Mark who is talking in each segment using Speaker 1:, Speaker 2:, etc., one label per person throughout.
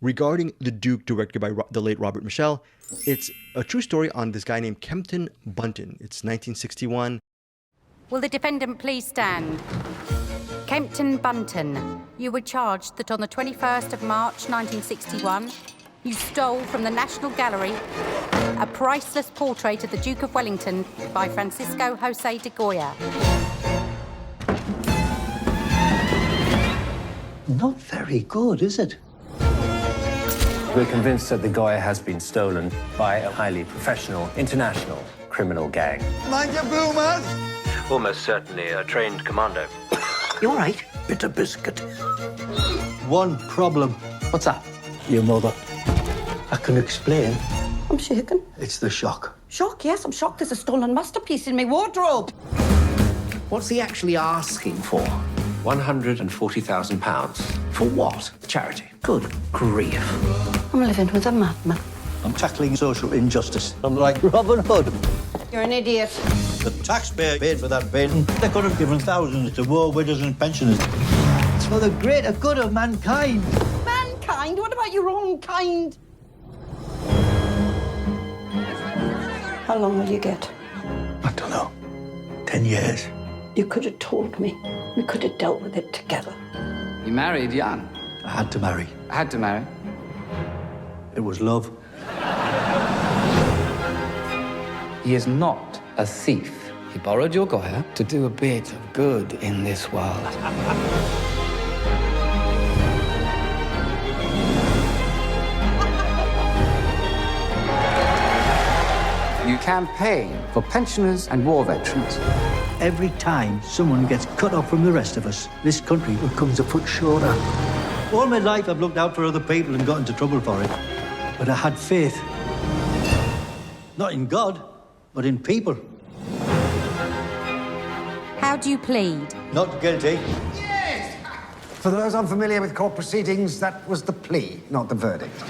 Speaker 1: regarding The Duke, directed by the late Robert Michel. It's a true story on this guy named Kempton Bunton. It's 1961.
Speaker 2: Will the defendant please stand? Kempton Bunton, you were charged that on the 21st of March 1961, you stole from the National Gallery a priceless portrait of the Duke of Wellington by Francisco José de Goya.
Speaker 3: Not very good, is it?
Speaker 4: We're convinced that the Goya has been stolen by a highly professional international criminal gang.
Speaker 3: Mind your boomers!
Speaker 4: Almost certainly a trained commando.
Speaker 3: You all right? Bit of biscuit. One problem. What's that? Your mother. I can explain.
Speaker 5: I'm shaken.
Speaker 3: It's the shock.
Speaker 5: Shock, yes, I'm shocked. There's a stolen masterpiece in my wardrobe.
Speaker 6: What's he actually asking for?
Speaker 4: £140,000.
Speaker 6: For what?
Speaker 4: Charity.
Speaker 6: Good grief.
Speaker 5: I'm living with a madman.
Speaker 3: I'm tackling social injustice. I'm like Robin Hood.
Speaker 5: You're an idiot.
Speaker 3: The taxpayer paid for that painting. They could have given thousands to war widows and pensioners. It's for the greater good of mankind.
Speaker 5: Mankind? What about your own kind? How long will you get?
Speaker 3: I don't know. 10 years.
Speaker 5: You could have told me. We could have dealt with it together.
Speaker 7: You married young.
Speaker 3: I had to marry.
Speaker 7: Had to marry.
Speaker 3: It was love.
Speaker 7: He is not a thief. He borrowed your Goya to do a bit of good in this world. You campaign for pensioners and war veterans.
Speaker 3: Every time someone gets cut off from the rest of us, this country becomes a foot shorter. All my life I've looked out for other people and got into trouble for it. But I had faith. Not in God, but in people.
Speaker 2: How do you plead?
Speaker 3: Not guilty.
Speaker 8: For those unfamiliar with court proceedings, that was the plea, not the verdict.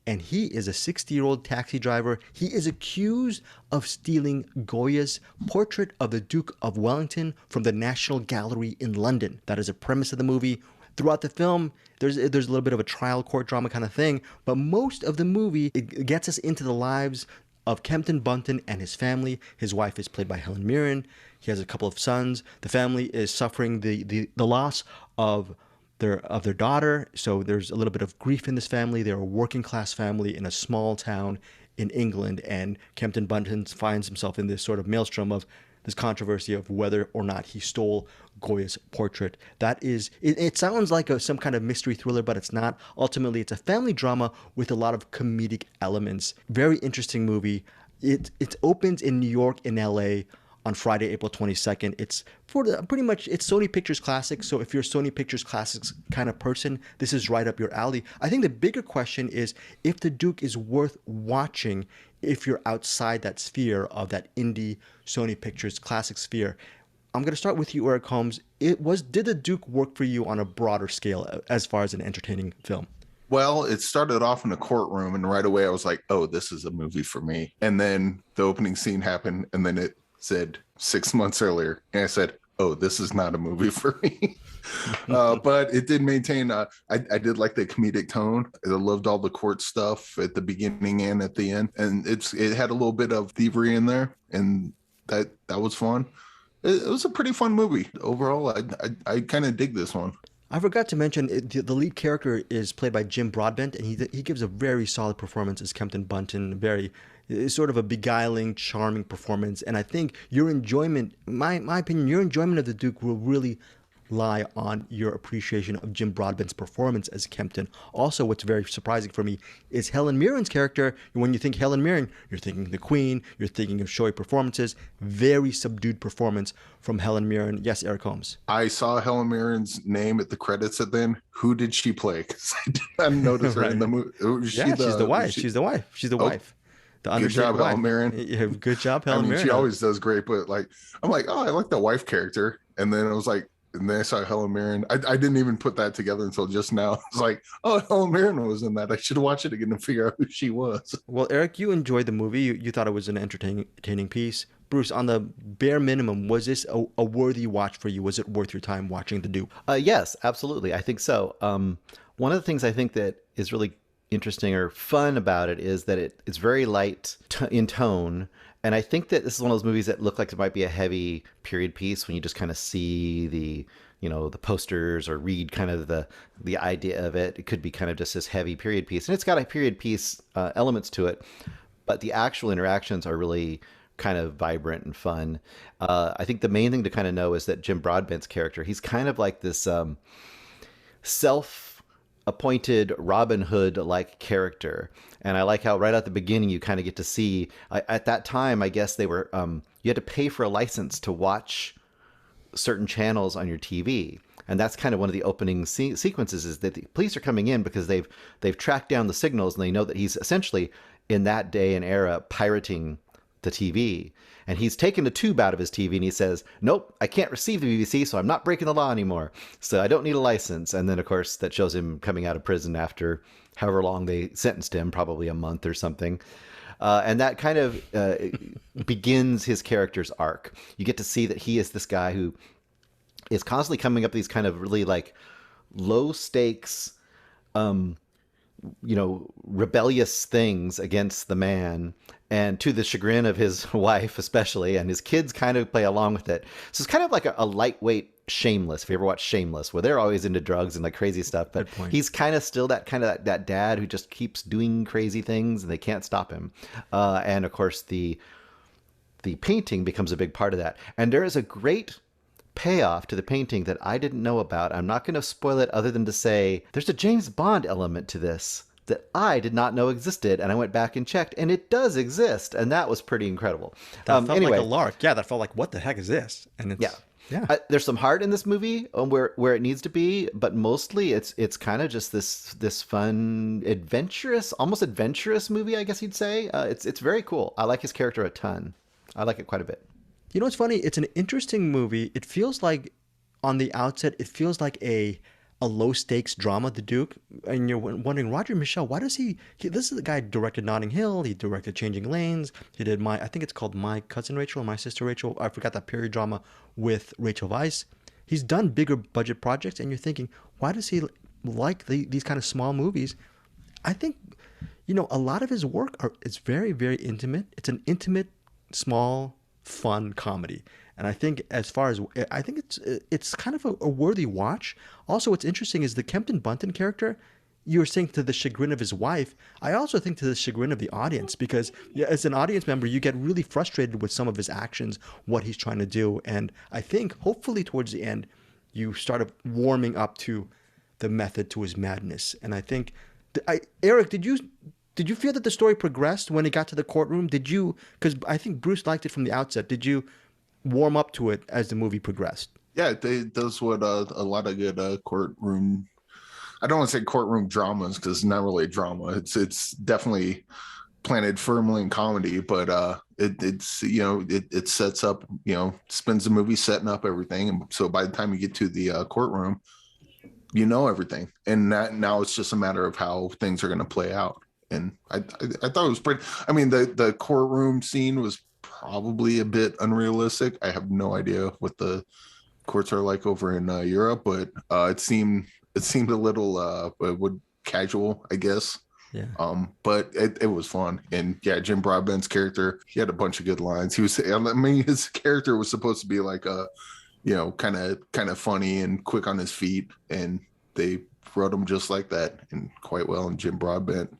Speaker 1: And he is a 60-year-old taxi driver. He is accused of stealing Goya's portrait of the Duke of Wellington from the National Gallery in London. That is a premise of the movie. Throughout the film, there's a little bit of a trial court drama kind of thing, but most of the movie, it gets us into the lives of Kempton Bunton and his family. His wife is played by Helen Mirren. He has a couple of sons. The family is suffering the loss of their daughter, so there's a little bit of grief in this family. They're a working class family in a small town in England, and Kempton Bunton finds himself in this sort of maelstrom of this controversy of whether or not he stole Goya's portrait. That is, it sounds like some kind of mystery thriller, but it's not. Ultimately, it's a family drama with a lot of comedic elements. Very interesting movie. It opens in New York and LA on Friday, April 22nd. It's pretty much Sony Pictures Classics. So if you're a Sony Pictures Classics kind of person, this is right up your alley. I think the bigger question is if The Duke is worth watching if you're outside that sphere of that indie Sony Pictures Classic sphere. I'm going to start with you, Eric Holmes. Did The Duke work for you on a broader scale as far as an entertaining film?
Speaker 9: Well, it started off in a courtroom, and right away I was like, oh, this is a movie for me. And then the opening scene happened, and then it said 6 months earlier, and I said, oh, this is not a movie for me. But it did maintain, I did like the comedic tone. I loved all the court stuff at the beginning and at the end. And it had a little bit of thievery in there, and that was fun. It was a pretty fun movie. Overall, I kind of dig this one.
Speaker 1: I forgot to mention the lead character is played by Jim Broadbent, and he gives a very solid performance as Kempton Bunton. It's sort of a beguiling, charming performance. And I think your enjoyment, my opinion, your enjoyment of The Duke will really lie on your appreciation of Jim Broadbent's performance as Kempton. Also, what's very surprising for me is Helen Mirren's character. When you think Helen Mirren, you're thinking the Queen, you're thinking of showy performances. Very subdued performance from Helen Mirren. Yes, Eric Holmes.
Speaker 9: I saw Helen Mirren's name at the credits at then. Who did she play? Because I did not notice her in the movie.
Speaker 1: She's the wife. She's the wife.
Speaker 9: Good job, Helen Mirren.
Speaker 1: Yeah, good job, Helen Mirren.
Speaker 9: She always does great, but I'm like, oh, I like the wife character. And then I was like, and then I saw Helen Mirren. I didn't even put that together until just now. It's like, oh, Helen Mirren was in that. I should watch it again to figure out who she was.
Speaker 1: Well, Eric, you enjoyed the movie. You thought it was an entertaining piece. Bruce, on the bare minimum, was this a worthy watch for you? Was it worth your time watching The Duke?
Speaker 10: Yes, absolutely. I think so. One of the things I think that is really interesting or fun about it is that it's very light in tone. And I think that this is one of those movies that look like it might be a heavy period piece when you just kind of see the posters or read kind of the idea of it. It could be kind of just this heavy period piece. And it's got a period piece elements to it, but the actual interactions are really kind of vibrant and fun. I think the main thing to kind of know is that Jim Broadbent's character, he's kind of like this self-appointed Robin Hood-like character. And I like how right at the beginning you kind of get to see, at that time, I guess they were, you had to pay for a license to watch certain channels on your TV. And that's kind of one of the opening sequences, is that the police are coming in because they've tracked down the signals, and they know that he's essentially, in that day and era, pirating the TV. And he's taken a tube out of his TV and he says, nope, I can't receive the BBC, so I'm not breaking the law anymore. So I don't need a license. And then, of course, that shows him coming out of prison after however long they sentenced him, probably a month or something. And that kind of begins his character's arc. You get to see that he is this guy who is constantly coming up with these kind of really like low stakes, rebellious things against the man, and to the chagrin of his wife especially, and his kids kind of play along with it. So it's kind of like a lightweight Shameless, if you ever watch Shameless, where they're always into drugs and like crazy stuff, but he's kind of still that dad who just keeps doing crazy things and they can't stop him. And of course the painting becomes a big part of that. And there is a great payoff to the painting that I didn't know about. I'm not going to spoil it other than to say there's a James Bond element to this that I did not know existed, and I went back and checked, and it does exist, and that was pretty incredible.
Speaker 1: That felt like a lark. Yeah, that felt like, what the heck is this? And it's, yeah.
Speaker 10: There's some heart in this movie where it needs to be, but mostly it's kind of just this fun, almost adventurous movie, I guess you'd say. It's very cool. I like his character a ton. I like it quite a bit.
Speaker 1: You know what's funny? It's an interesting movie. It feels like, on the outset, it feels like a low stakes drama, The Duke. And you're wondering, Roger Michell, why does he this is the guy who directed Notting Hill. He directed Changing Lanes. He did I think it's called My Cousin Rachel or My Sister Rachel. I forgot that period drama with Rachel Weisz. He's done bigger budget projects, and you're thinking, why does he like these kind of small movies? I think, a lot of his work is very, very intimate. It's an intimate, small, fun comedy. And I think it's kind of a worthy watch. Also, what's interesting is the Kempton Bunton character, you were saying to the chagrin of his wife. I also think to the chagrin of the audience, because as an audience member, you get really frustrated with some of his actions, what he's trying to do. And I think hopefully towards the end, you start warming up to the method to his madness. And I think, Eric, did you feel that the story progressed when it got to the courtroom? Because I think Bruce liked it from the outset. Did you warm up to it as the movie progressed?
Speaker 9: Yeah, it does what a lot of good courtroom. I don't want to say courtroom dramas because it's not really a drama. It's definitely planted firmly in comedy, but it sets up, spends the movie setting up everything, and so by the time you get to the courtroom, everything, and now it's just a matter of how things are going to play out. And I thought it was pretty. I mean, the courtroom scene was probably a bit unrealistic. I have no idea what the courts are like over in Europe, but it seemed a little casual, I guess.
Speaker 1: Yeah.
Speaker 9: But it was fun. And yeah, Jim Broadbent's character, he had a bunch of good lines. His character was supposed to be like kind of funny and quick on his feet, and they wrote him just like that and quite well. And Jim Broadbent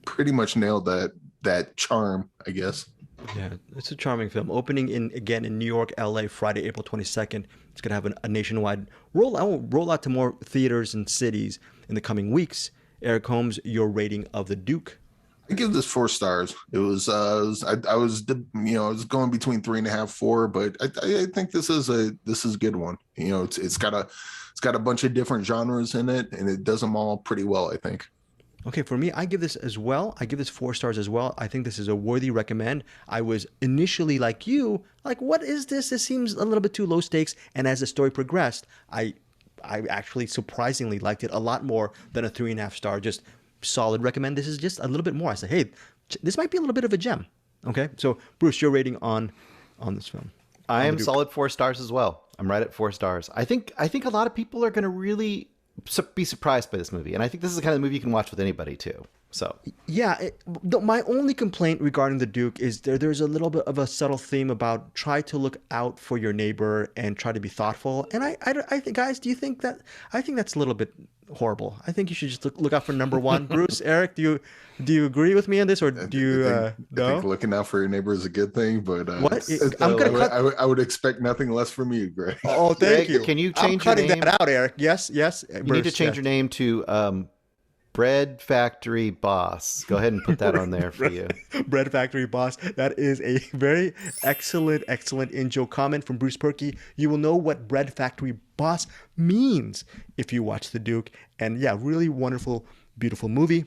Speaker 9: pretty much nailed that charm, I guess.
Speaker 1: Yeah, it's a charming film. Opening in New York, LA, Friday, April 22nd. It's going to have a nationwide roll out to more theaters and cities in the coming weeks. Eric Holmes, your rating of The Duke?
Speaker 9: I give this 4 stars. It was I was going between 3.5, 4, but I think this is a good one. It's got a bunch of different genres in it, and it does them all pretty well, I think.
Speaker 1: Okay, for me, I give this as well. I give this 4 stars as well. I think this is a worthy recommend. I was initially like you, like, what is this? This seems a little bit too low stakes. And as the story progressed, I actually surprisingly liked it a lot more than a 3.5 star. Just solid recommend. This is just a little bit more. I said, hey, this might be a little bit of a gem. Okay, so Bruce, your rating on on this film.
Speaker 10: I am solid 4 stars as well. I'm right at 4 stars. I think a lot of people are going to really be surprised by this movie, and I think this is the kind of movie you can watch with anybody too. So
Speaker 1: yeah, my only complaint regarding The Duke is there's a little bit of a subtle theme about try to look out for your neighbor and try to be thoughtful. And I think, guys, do you think that? I think that's a little bit horrible. I think you should just look out for number one. Bruce, Eric, do you agree with me on this, or do you
Speaker 9: I
Speaker 1: no?
Speaker 9: think looking out for your neighbor is a good thing, but
Speaker 1: What? I'm gonna cut.
Speaker 9: I would expect nothing less from you, Greg.
Speaker 1: Oh, thank
Speaker 10: Greg,
Speaker 1: you.
Speaker 10: can you
Speaker 1: I'm
Speaker 10: change your
Speaker 1: cutting
Speaker 10: name?
Speaker 1: that out, Eric. Yes.
Speaker 10: You need to change your name to Bread Factory Boss. Go ahead and put that on there for you.
Speaker 1: Bread Factory Boss. That is a very excellent in-joke comment from Bruce Perky. You will know what Bread Factory Boss means if you watch The Duke. And yeah, really wonderful, beautiful movie.